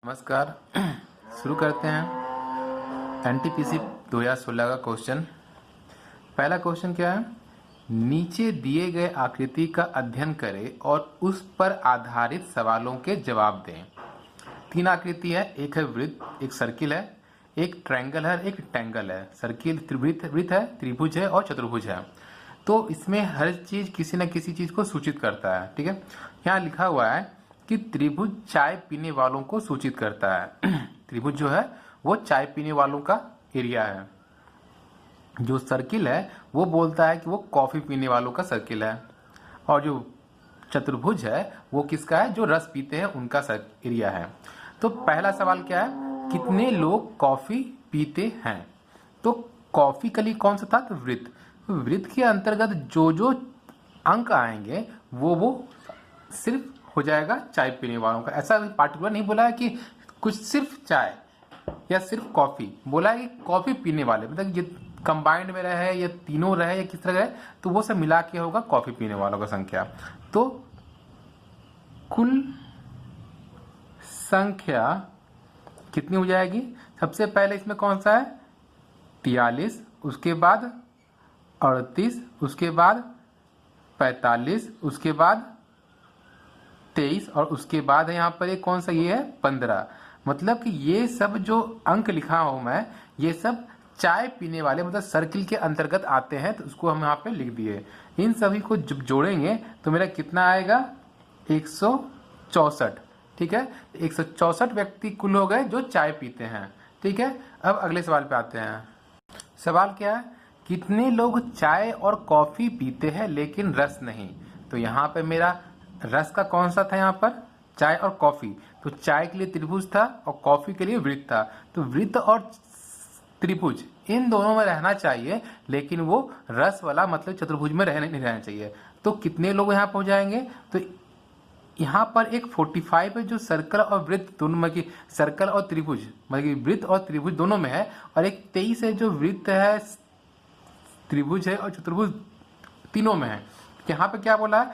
नमस्कार। शुरू करते हैं एनटीपीसी 2016 का क्वेश्चन। पहला क्वेश्चन क्या है? नीचे दिए गए आकृति का अध्ययन करें और उस पर आधारित सवालों के जवाब दें। तीन आकृति है, एक है वृत्त, एक सर्किल है, एक ट्रायंगल है, एक रेक्टेंगल है। सर्किल वृत्त है, त्रिभुज है और चतुर्भुज है। तो इसमें हर चीज किसी न किसी चीज को सूचित करता है। ठीक है, यहाँ लिखा हुआ है कि त्रिभुज चाय पीने वालों को सूचित करता है। त्रिभुज जो है वो चाय पीने वालों का एरिया है। जो सर्किल है वो बोलता है कि वो कॉफी पीने वालों का सर्किल है। और जो चतुर्भुज है वो किसका है? जो रस पीते हैं उनका एरिया है। तो पहला सवाल क्या है? कितने लोग कॉफी पीते हैं? तो कॉफी के लिए कौन सा था? तो वृत्त। वृत्त के अंतर्गत जो जो अंक आएंगे वो सिर्फ हो जाएगा चाय पीने वालों का। ऐसा पार्टिकुलर नहीं बोला है कि कुछ सिर्फ चाय या सिर्फ कॉफी, बोला है कि कॉफी पीने वाले, मतलब ये कंबाइंड में रहे या तीनों रहे या किस तरह रहे, तो वो सब मिला के होगा कॉफी पीने वालों का संख्या। तो कुल संख्या कितनी हो जाएगी? सबसे पहले इसमें कौन सा है? 43, उसके बाद 38, उसके बाद 45, उसके बाद 23 और उसके बाद है यहाँ पर एक कौन सा? ये है 15। मतलब कि ये सब जो अंक लिखा हूं मैं, ये सब चाय पीने वाले मतलब सर्किल के अंतर्गत आते हैं। तो उसको हम यहाँ पे लिख दिए। इन सभी को जब जोड़ेंगे तो मेरा कितना आएगा? 164। ठीक है, 164 व्यक्ति कुल हो गए जो चाय पीते हैं। ठीक है, अब अगले सवाल पे आते हैं। सवाल क्या है? कितने लोग चाय और कॉफी पीते हैं लेकिन रस नहीं? तो यहाँ पे मेरा रस का कौन सा था? यहाँ पर चाय और कॉफी। तो चाय के लिए त्रिभुज था और कॉफी के लिए वृत्त था। तो वृत्त और त्रिभुज इन दोनों में रहना चाहिए, लेकिन वो रस वाला मतलब चतुर्भुज में नहीं रहना चाहिए। तो कितने लोग यहाँ पहुंच जाएंगे? तो यहाँ पर एक 45 है जो सर्कल और वृत्त दोनों में की, सर्कल और त्रिभुज मतलब वृत्त और त्रिभुज दोनों में है। और एक 23 है जो वृत्त है, त्रिभुज है और चतुर्भुज तीनों में है। यहाँ पे क्या बोला?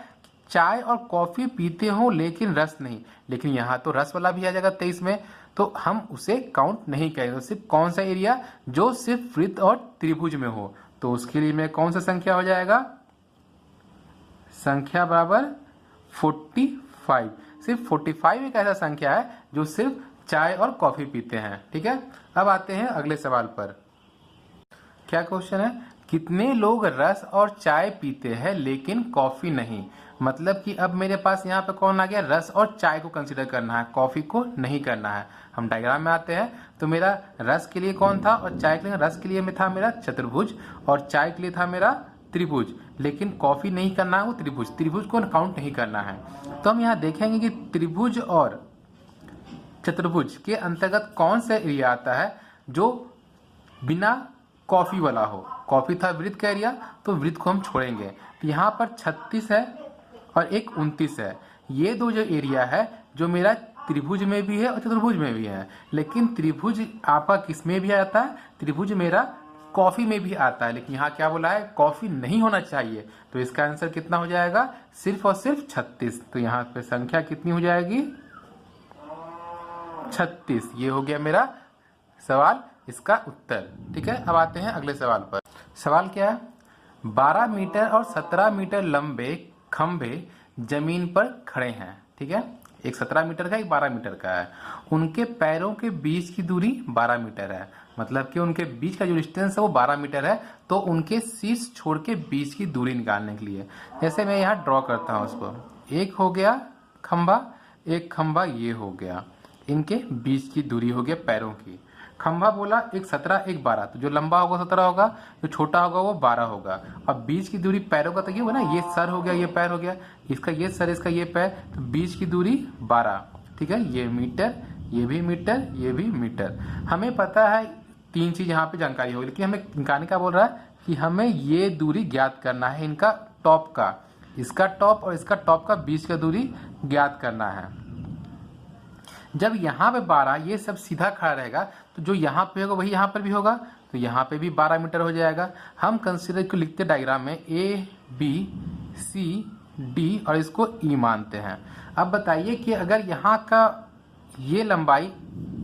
चाय और कॉफी पीते हो लेकिन रस नहीं। लेकिन यहाँ तो रस वाला भी आ जाएगा 23 में, तो हम उसे काउंट नहीं करेंगे। सिर्फ कौन सा एरिया? जो सिर्फ वृत्त और त्रिभुज में हो। तो उसके लिए में कौन सा संख्या हो जाएगा? संख्या बराबर 45। सिर्फ 45 एक ऐसा संख्या है जो सिर्फ चाय और कॉफी पीते हैं। ठीक है, अब आते हैं अगले सवाल पर। क्या क्वेश्चन है? कितने लोग रस और चाय पीते हैं लेकिन कॉफी नहीं? मतलब कि अब मेरे पास यहाँ पे कौन आ गया? रस और चाय को कंसीडर करना है, कॉफी को नहीं करना है। हम डायग्राम में आते हैं। तो मेरा रस के लिए कौन था और चाय के लिए? रस के लिए में था मेरा चतुर्भुज और चाय के लिए था मेरा त्रिभुज। लेकिन कॉफी नहीं करना है, वो त्रिभुज, त्रिभुज को काउंट नहीं करना है। तो हम यहाँ देखेंगे कि त्रिभुज और चतुर्भुज के अंतर्गत कौन सा एरिया आता है जो बिना कॉफी वाला हो। कॉफी था वृत्त का एरिया, तो वृत्त को हम छोड़ेंगे। तो यहाँ पर 36 है और एक 29 है। ये दो जो एरिया है जो मेरा त्रिभुज में भी है और चतुर्भुज में भी है। लेकिन त्रिभुज आपका किस में भी आता है? त्रिभुज मेरा कॉफी में भी आता है। लेकिन यहाँ क्या बोला है? कॉफी नहीं होना चाहिए। तो इसका आंसर कितना हो जाएगा? सिर्फ और सिर्फ 36। तो यहाँ पे संख्या कितनी हो जाएगी? 36। ये हो गया मेरा सवाल, इसका उत्तर। ठीक है, अब आते हैं अगले सवाल पर। सवाल क्या है? 12 मीटर और 17 मीटर लंबे खंभे जमीन पर खड़े हैं। ठीक है, एक 17 मीटर का, एक 12 मीटर का है। उनके पैरों के बीच की दूरी 12 मीटर है। मतलब कि उनके बीच का जो डिस्टेंस है वो 12 मीटर है। तो उनके शीर्ष छोड़ के बीच की दूरी निकालने के लिए जैसे मैं यहाँ ड्रॉ करता हूँ उसको, एक हो गया खंभा, एक खंभा ये हो गया, इनके बीच की दूरी हो गया पैरों की। खंभा बोला एक 17 एक 12, तो जो लंबा होगा 17 होगा, जो छोटा होगा वो 12 होगा। अब बीच की दूरी पैरों का तो ये हुआ ना, ये सर हो गया, ये पैर हो गया, इसका ये सर, इसका ये पैर, तो बीच की दूरी 12। ठीक है, ये मीटर, ये भी मीटर, ये भी मीटर। हमें पता है तीन चीज यहाँ पे जानकारी होगी, लेकिन हमें निकालने का बोल रहा है कि हमें ये दूरी ज्ञात करना है, इनका टॉप का, इसका टॉप और इसका टॉप का बीच का दूरी ज्ञात करना है। जब यहाँ पे 12 ये सब सीधा खड़ा रहेगा तो जो यहाँ पे होगा वही यहाँ पर भी होगा, तो यहाँ पे भी 12 मीटर हो जाएगा। हम कंसीडर को लिखते डायग्राम में ए बी सी डी और इसको ई मानते हैं। अब बताइए कि अगर यहाँ का ये लंबाई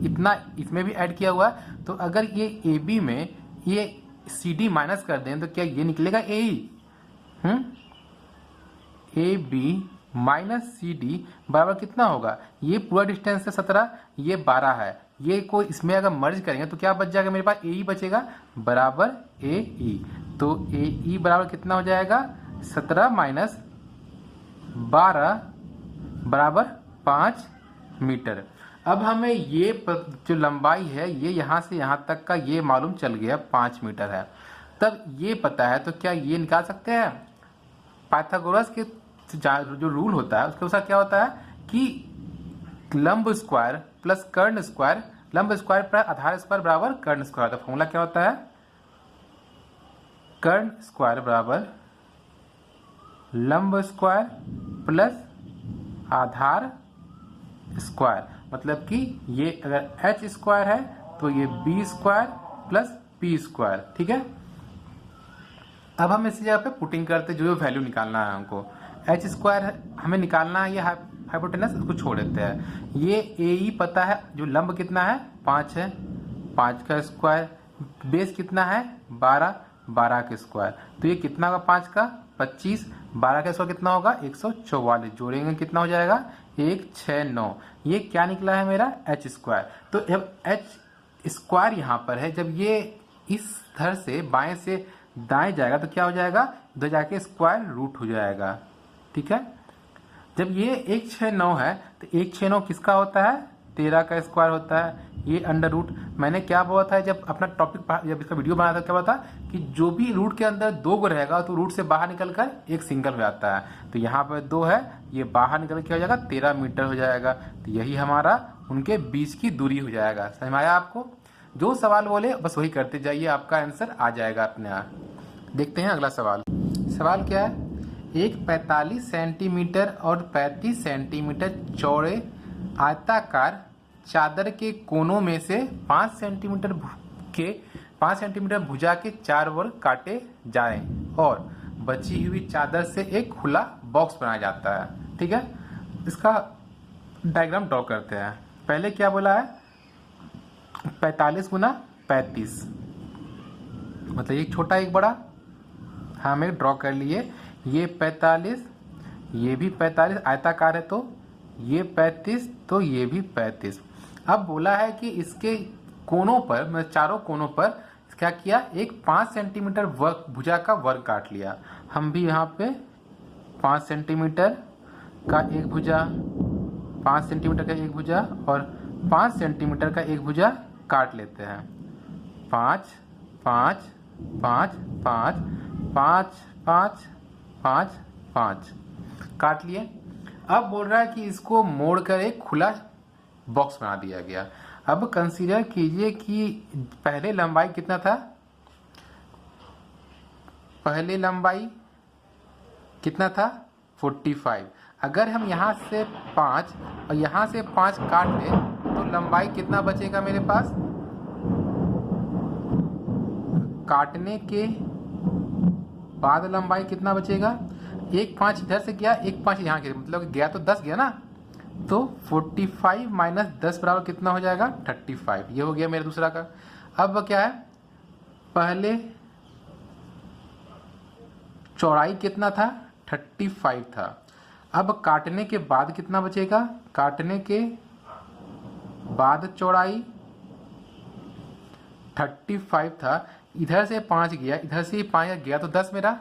इतना इसमें भी ऐड किया हुआ है, तो अगर ये ए बी में ये सी डी माइनस कर दें तो क्या ये निकलेगा A E. A B minus C D बराबर कितना होगा, ये पूरा डिस्टेंस है 17, ये 12 है, ये को इसमें अगर मर्ज करेंगे तो क्या बच जाएगा मेरे पास, ए ई बचेगा बराबर ए ई। तो ए ई बराबर कितना हो जाएगा 17 माइनस 12 बराबर 5 मीटर। अब हमें ये जो लंबाई है ये यहाँ से यहाँ तक का ये मालूम चल गया 5 मीटर है, तब ये पता है तो क्या ये निकाल सकते हैं। पाइथागोरस के जो रूल होता है उसके अनुसार क्या होता है कि लंब स्क्वायर प्लस कर्ण स्क्वायर, लंब स्क्वायर प्लस आधार स्क्वायर बराबर कर्ण स्क्वायर। तो फॉर्मूला क्या होता है, कर्ण स्क्वायर बराबर लंब स्क्वायर प्लस आधार स्क्वायर। मतलब कि ये अगर एच स्क्वायर है तो ये B square plus P square. ठीक है, अब हम इस जगह पे पुटिंग करते जो वैल्यू निकालना है हमको, एच स्क्वायर हमें निकालना है, ये हाइपोटेनस उसको छोड़ देते हैं। ये ए ई पता है, जो लंब कितना है 5 है, 5 का स्क्वायर, बेस कितना है 12, 12 का स्क्वायर, तो ये कितना होगा 5 का 25, 12 का स्क्वायर कितना होगा 144, जोड़ेंगे कितना हो जाएगा 169। ये क्या निकला है मेरा एच स्क्वायर। तो जब एच स्क्वायर यहाँ पर है, जब ये इस धर से बाएं से दाएं जाएगा तो क्या हो जाएगा, इधर जाके स्क्वायर रूट हो जाएगा। ठीक है, जब ये 169 है तो 169 किसका होता है 13 का स्क्वायर होता है, ये अंडर रूट। मैंने क्या बोला था जब अपना टॉपिक जब इसका वीडियो बनाया था, क्या बोला था कि जो भी रूट के अंदर 2 गो रहेगा तो रूट से बाहर निकलकर एक सिंगल हो जाता है। तो यहाँ पर 2 है, ये बाहर निकल के क्या हो जाएगा 13 मीटर हो जाएगा। तो यही हमारा उनके बीच की दूरी हो जाएगा। समझ में आया आपको, जो सवाल बोले बस वही करते जाइए, आपका आंसर आ जाएगा अपने आप। देखते हैं अगला सवाल। सवाल क्या है, एक 45 सेंटीमीटर और 35 सेंटीमीटर चौड़े आयताकार चादर के कोनों में से 5 सेंटीमीटर भुजा के 4 वर्ग काटे जाएं और बची हुई चादर से एक खुला बॉक्स बनाया जाता है। ठीक है, इसका डायग्राम ड्रॉ करते हैं। पहले क्या बोला है 45 गुना 35, मतलब एक छोटा एक बड़ा, हमें ड्रॉ कर लिए। ये 45, ये भी 45 आयताकार है, तो ये 35, तो ये भी 35। अब बोला है कि इसके कोनों पर, मतलब चारों कोनों पर क्या किया, एक 5 सेंटीमीटर वर्ग भुजा का वर्ग काट लिया। हम भी यहाँ पे 5 सेंटीमीटर का एक भुजा, 5 सेंटीमीटर का एक भुजा और 5 सेंटीमीटर का एक भुजा काट लेते हैं। 5 5 5 5 5 5 5 5 काट लिए। अब बोल रहा है कि इसको मोड़कर एक खुला बॉक्स बना दिया गया। अब कंसीडर कीजिए कि पहले लंबाई कितना था, पहले लंबाई कितना था 45। अगर हम यहाँ से 5 और यहाँ से 5 काट लें तो लंबाई कितना बचेगा मेरे पास, काटने के बाद लंबाई कितना बचेगा, एक 5 इधर से गया, एक 5 यहाँ के, मतलब गया तो 10 गया ना, तो 45 माइनस 10 बराबर कितना हो जाएगा 35। ये हो गया मेरा दूसरा का। अब क्या है, पहले चौड़ाई कितना था 35 था, अब काटने के बाद कितना बचेगा, काटने के बाद चौड़ाई 35 था, इधर से 5 गया, इधर से 5 गया तो 10 मेरा,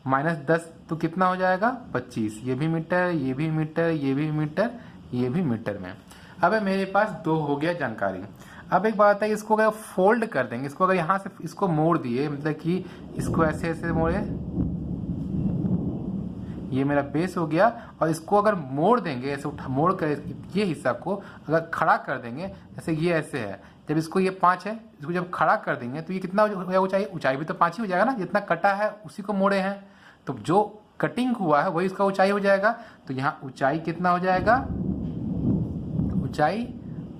माइनस 10 तो कितना हो जाएगा 25। ये भी मीटर, ये भी मीटर, ये भी मीटर, ये भी मीटर में। अब मेरे पास 2 हो गया जानकारी। अब एक बात है, इसको अगर फोल्ड कर देंगे, इसको अगर यहाँ से इसको मोड़ दिए, मतलब कि इसको ऐसे ऐसे मोड़े, ये मेरा बेस हो गया, और इसको अगर मोड़ देंगे ऐसे मोड़ कर ये हिस्सा को अगर खड़ा कर देंगे, जैसे ये ऐसे है, जब इसको ये 5 है, इसको जब खड़ा कर देंगे तो ये कितना हो जाएगा ऊंचाई, ऊंचाई भी तो 5 ही हो जाएगा ना, जितना कटा है उसी को मोड़े हैं, तो जो कटिंग हुआ है वही इसका ऊंचाई हो जाएगा। तो यहाँ ऊंचाई कितना हो जाएगा, ऊंचाई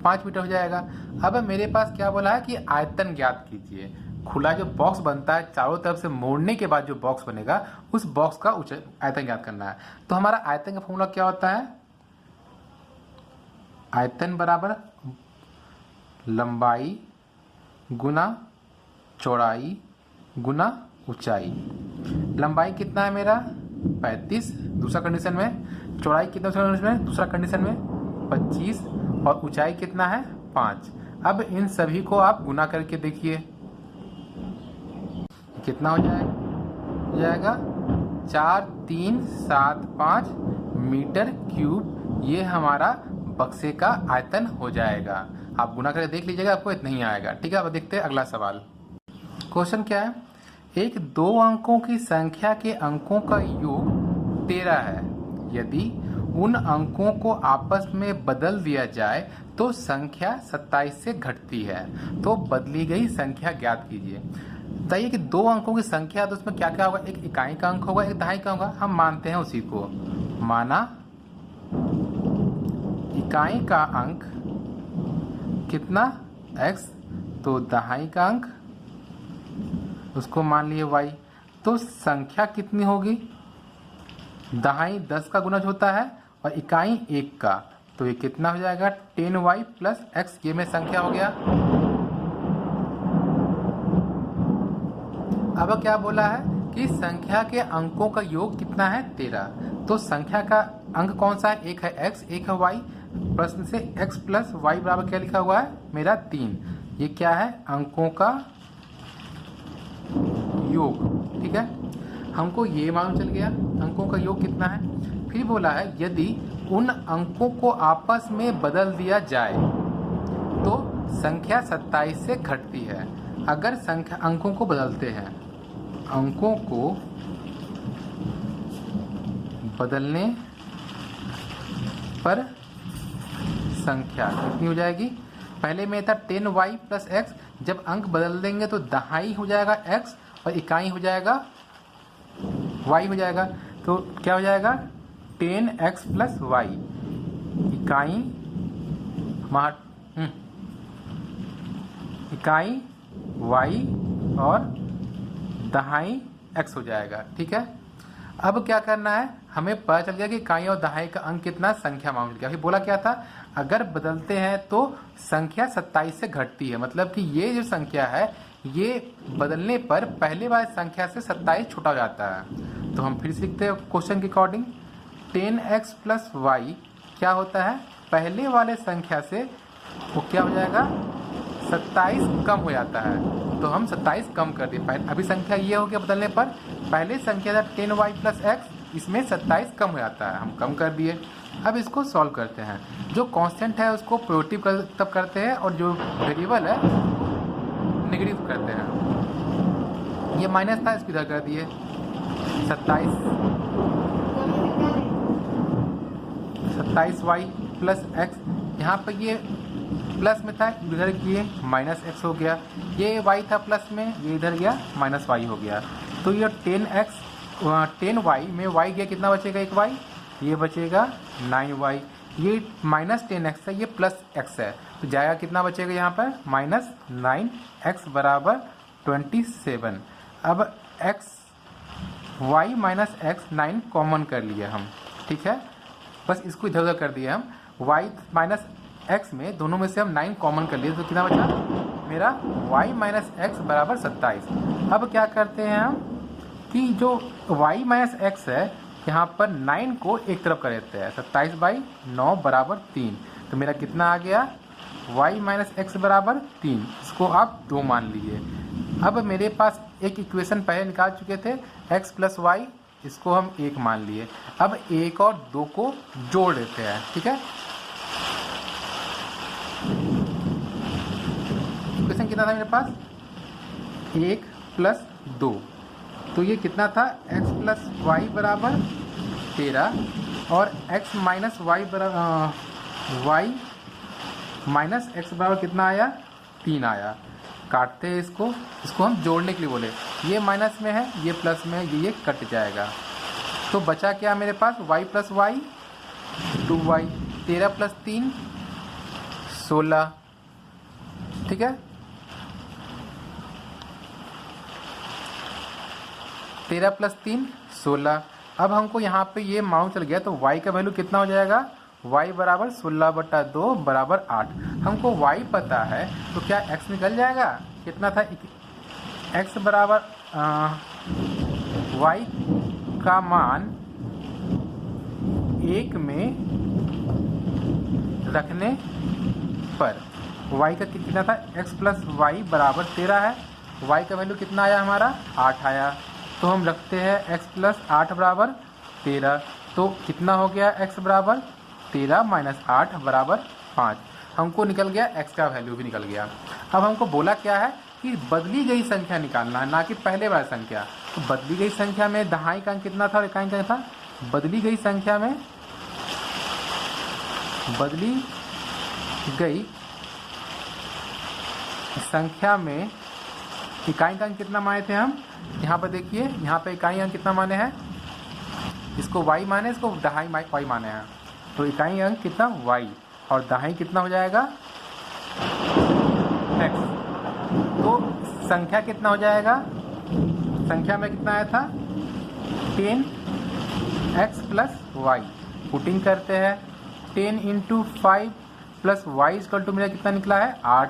5 मीटर हो जाएगा। अब मेरे पास क्या बोला है कि आयतन ज्ञात कीजिए। खुला जो बॉक्स बनता है चारों तरफ से मोड़ने के बाद जो बॉक्स बनेगा उस बॉक्स का आयतन ज्ञात करना है। तो हमारा आयतन का फॉर्मूला क्या होता है, आयतन बराबर लंबाई गुना चौड़ाई गुना ऊंचाई। लंबाई कितना है मेरा 35 दूसरा कंडीशन में, चौड़ाई कितना दूसरा कंडीशन में, दूसरा कंडीशन में 25 और ऊंचाई कितना है 5। अब इन सभी को आप गुना करके देखिए कितना हो जाएगा 4375 मीटर क्यूब। ये हमारा बक्से का आयतन हो जाएगा। आप गुना करके देख लीजिएगा, आपको इतना ही आएगा। ठीक है, अब देखते हैं अगला सवाल। क्वेश्चन क्या है, एक 2 अंकों की संख्या के अंकों का योग 13 है। यदि उन अंकों को आपस में बदल दिया जाए तो संख्या 27 से घटती है। तो बदली गई संख्या ज्ञात कीजिए। बताइए कि 2 अंकों की संख्या है तो उसमें क्या क्या होगा, एक इकाई का अंक होगा, एक दहाई का होगा। हम मानते हैं उसी को, माना इकाई का अंक कितना x, तो दहाई का अंक उसको मान लिए y। तो संख्या कितनी होगी, दहाई 10 का गुणज होता है और इकाई 1 का, तो ये कितना हो जाएगा 10y प्लस x। ये में संख्या हो गया। अब क्या बोला है कि संख्या के अंकों का योग कितना है 13। तो संख्या का अंक कौन सा है, एक है x एक है y। प्रश्न से x प्लस y बराबर क्या लिखा हुआ है मेरा 3। ये क्या है अंकों का योग। ठीक है, हमको ये मालूम चल गया अंकों का योग कितना है। फिर बोला है यदि उन अंकों को आपस में बदल दिया जाए तो संख्या 27 से घटती है। अगर संख्या अंकों को बदलते हैं, अंकों को बदलने पर संख्या कितनी हो जाएगी। पहले में था 10y प्लस x, जब अंक बदल देंगे तो दहाई हो जाएगा x और इकाई हो जाएगा y हो जाएगा। तो क्या हो जाएगा 10x प्लस y, इकाई y और दहाई x हो जाएगा। ठीक है, अब क्या करना है, हमें पता चल गया कि इकाई और दहाई का अंक कितना, संख्या मालूम चल गया। फिर बोला क्या था, अगर बदलते हैं तो संख्या 27 से घटती है। मतलब कि ये जो संख्या है ये बदलने पर पहले वाली संख्या से 27 छोटा हो जाता है। तो हम फिर से लिखते हैं क्वेश्चन के अकॉर्डिंग, 10x प्लस y क्या होता है, पहले वाले संख्या से वो क्या हो जाएगा 27 कम हो जाता है। तो हम 27 कम कर दिए। अभी संख्या ये हो गया बदलने पर, पहले संख्या था 10y प्लस x, इसमें 27 कम हो जाता है, हम कम कर दिए। अब इसको सॉल्व करते हैं। जो कांस्टेंट है उसको पॉजिटिव तब करते हैं और जो वेरिएबल है नेगेटिव करते हैं। ये माइनस था, इसको इधर कर दिए 27y प्लस x। यहाँ पर ये प्लस में था, इधर किए माइनस x हो गया। ये y था प्लस में, ये इधर गया माइनस y हो गया। तो ये 10y में y गया, कितना बचेगा एक y, ये बचेगा 9y। ये माइनस 10x है, ये प्लस x है, तो जाएगा कितना बचेगा यहाँ पर माइनस 9x बराबर 27। अब y माइनस x 9 कॉमन कर लिए हम। ठीक है, बस इसको इधर उधर कर दिए हम। y माइनस x में दोनों में से हम 9 कॉमन कर लिए, तो कितना बचा मेरा y माइनस x बराबर 27। अब क्या करते हैं हम कि जो y माइनस x है यहाँ पर 9 को एक तरफ कर देते हैं, 27/9 बराबर 3। तो मेरा कितना आ गया y माइनस x बराबर 3, इसको आप 2 मान लीजिए। अब मेरे पास एक इक्वेशन पहले निकाल चुके थे x प्लस y, इसको हम 1 मान लिए। अब 1 और 2 को जोड़ देते हैं। ठीक है, इक्वेशन कितना था मेरे पास 1 प्लस 2, तो ये कितना था x प्लस वाई बराबर 13 और x माइनस वाई बराबर वाई माइनस एक्स बराबर कितना आया 3 आया। काटते हैं इसको हम जोड़ने के लिए बोले, ये माइनस में है ये प्लस में है, ये कट जाएगा। तो बचा क्या मेरे पास y plus Y 2y, 13 plus 3 16। ठीक है, 13 प्लस 3 16। अब हमको यहाँ पे ये मालूम चल गया, तो y का वैल्यू कितना हो जाएगा y बराबर 16/2 बराबर 8। हमको y पता है तो क्या x निकल जाएगा? कितना था? x बराबर y का मान 1 में रखने पर y का कितना था? x प्लस वाई बराबर 13 है। y का वैल्यू कितना आया हमारा? 8 आया। तो हम रखते हैं x प्लस 8 बराबर 13। तो कितना हो गया? x बराबर 13 माइनस 8 बराबर 5। हमको निकल गया x का वैल्यू भी निकल गया। अब हमको बोला क्या है कि बदली गई संख्या निकालना है, ना कि पहले वाली संख्या। तो बदली गई संख्या में दहाई का अंक कितना था और इकाई का अंक था? बदली गई संख्या में इकाई का अंक कितना माने थे हम? यहाँ पर देखिए, यहाँ पे इकाई अंक कितना माने हैं? इसको y माने, इसको दहाई y माने हैं। तो इकाई अंक कितना? y, और दहाई कितना हो जाएगा? x। तो संख्या कितना हो जाएगा? संख्या में कितना आया था? 10x plus Y. पुटिंग करते हैं, 10 into 5 plus Y equal to मेरा कितना निकला है? 8।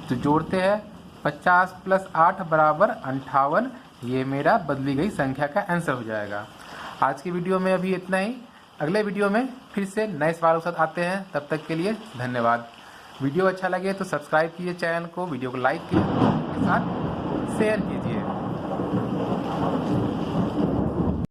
तो जोड़ते हैं, 50 प्लस 8 बराबर 58। ये मेरा बदली गई संख्या का आंसर हो जाएगा। आज की वीडियो में अभी इतना ही। अगले वीडियो में फिर से नए सवालों के साथ आते हैं। तब तक के लिए धन्यवाद। वीडियो अच्छा लगे तो सब्सक्राइब कीजिए चैनल को, वीडियो को लाइक कीजिए, के साथ शेयर कीजिए।